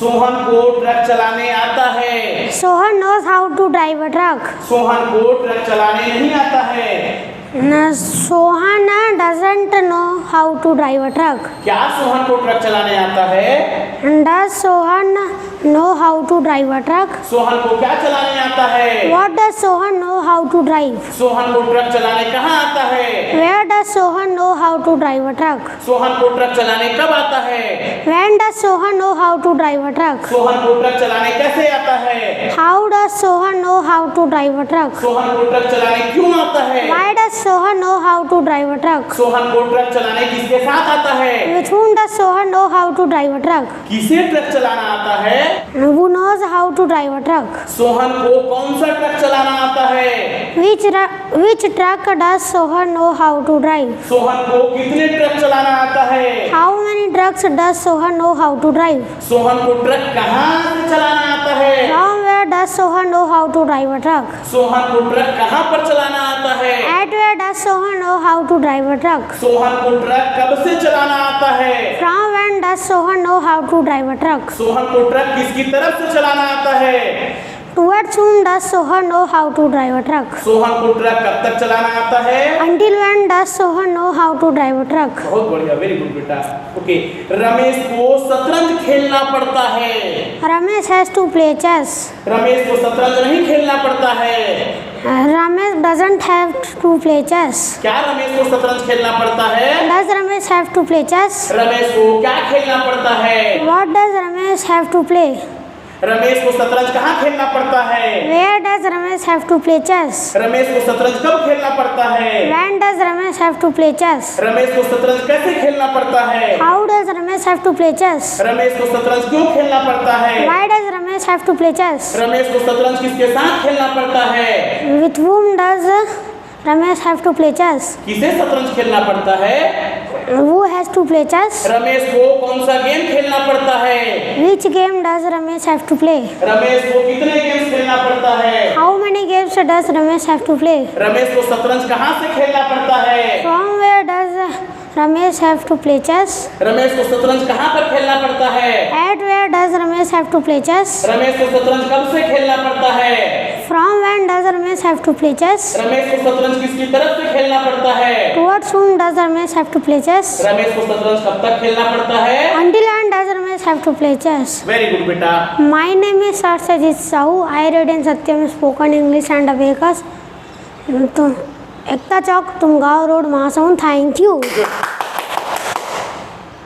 सोहन को ट्रक चलाने आता है। Sohan knows how to drive a truck. Sohan को ट्रक चलाने नहीं आता है। Sohan doesn't know how to drive a truck. क्या सोहन को ट्रक चलाने आता है? Does Sohan know how to drive a truck? Sohan को क्या चलाने आता है? What does Sohan know how to drive? Sohan को ट्रक चलाने कहाँ आता है? Where does Sohan know how to drive a truck? Sohan को ट्रक चलाने कब आता है? When does Sohan know how to drive a truck? Sohan को ट्रक चलाने कैसे आता है? How does Sohan know how to drive a truck? Sohan को ट्रक चलाने क्यों आता है? Why does Sohan know how to drive a truck? Sohan को ट्रक चलाने किसके साथ आता है? With whom does Sohan know how to drive a truck? किसे ट्रक चलाना आता है? Who knows how to drive a truck? Sohan को कौन सा ट्रक चलाना आता है? Which truck does Sohan know how to drive? Sohan को कितने ट्रक चलाना आता है? How many trucks does Sohan know how to drive? Sohan को ट्रक कहाँ से चलाना आता है? From where does Sohan know how to drive a truck? Sohan को ट्रक कहाँ पर चलाना आता है? At where does Sohan know how to drive a truck? Sohan को ट्रक कब से चलाना आता है? From when does Sohan know how to drive a truck? Sohan को ट्रक किसकी तरफ से चलाना आता है? Towards whom does Sohan know how to drive a truck? Sohan को ट्रक कब तक चलाना आता है? Until when does Sohan know how to drive a truck? बहुत बढ़िया, वेरी गुड बेटा। ओके, रमेश को शतरंज खेलना पड़ता है। Ramesh has to play chess. Ramesh को शतरंज नहीं खेलना पड़ता है। Ramesh doesn't have to play chess. क्या रमेश को शतरंज खेलना पड़ता है? Does Ramesh have to play chess? Ramesh को क्या खेलना पड़ता है? What does Ramesh have to play? Ramesh को शतरंज कहाँ खेलना पड़ता है? Where does Ramesh have to play chess? Ramesh को शतरंज कब खेलना पड़ता है? When does Ramesh have to play chess? Ramesh को शतरंज कैसे खेलना पड़ता है? How does Ramesh have to play chess? Ramesh को शतरंज क्यों खेलना पड़ता है? Why does Ramesh have to play chess? Ramesh को शतरंज किसके साथ खेलना पड़ता है? With whom does Ramesh have to play chess? किसे शतरंज खेलना पड़ता है? Who has to play chess? Ramesh को कौन सा गेम खेलना पड़ता है? Which game does Ramesh have to play? Ramesh को कितने गेम्स खेलना पड़ता है? How many games does Ramesh have to play? Ramesh को शतरंज कहाँ से खेलना पड़ता है? From where does Ramesh have to play chess? Ramesh को शतरंज कहाँ पर खेलना पड़ता है? At where does Ramesh have to play chess? Ramesh को शतरंज कब से खेलना पड़ता है? From when does Ramesh have to play chess? Ramesh को शतरंज किसकी तरफ से खेलना पड़ता है? Towards whom does Ramesh have to play chess? Ramesh को शतरंज कब तक खेलना पड़ता है? Until when does Ramesh have to play chess? Very good बेटा। My name is Satyajit Sahu. I read in Satyam Spoken English and Abacus. तो Ekta Chowk Tumgaon road Mahasamund. Thank you.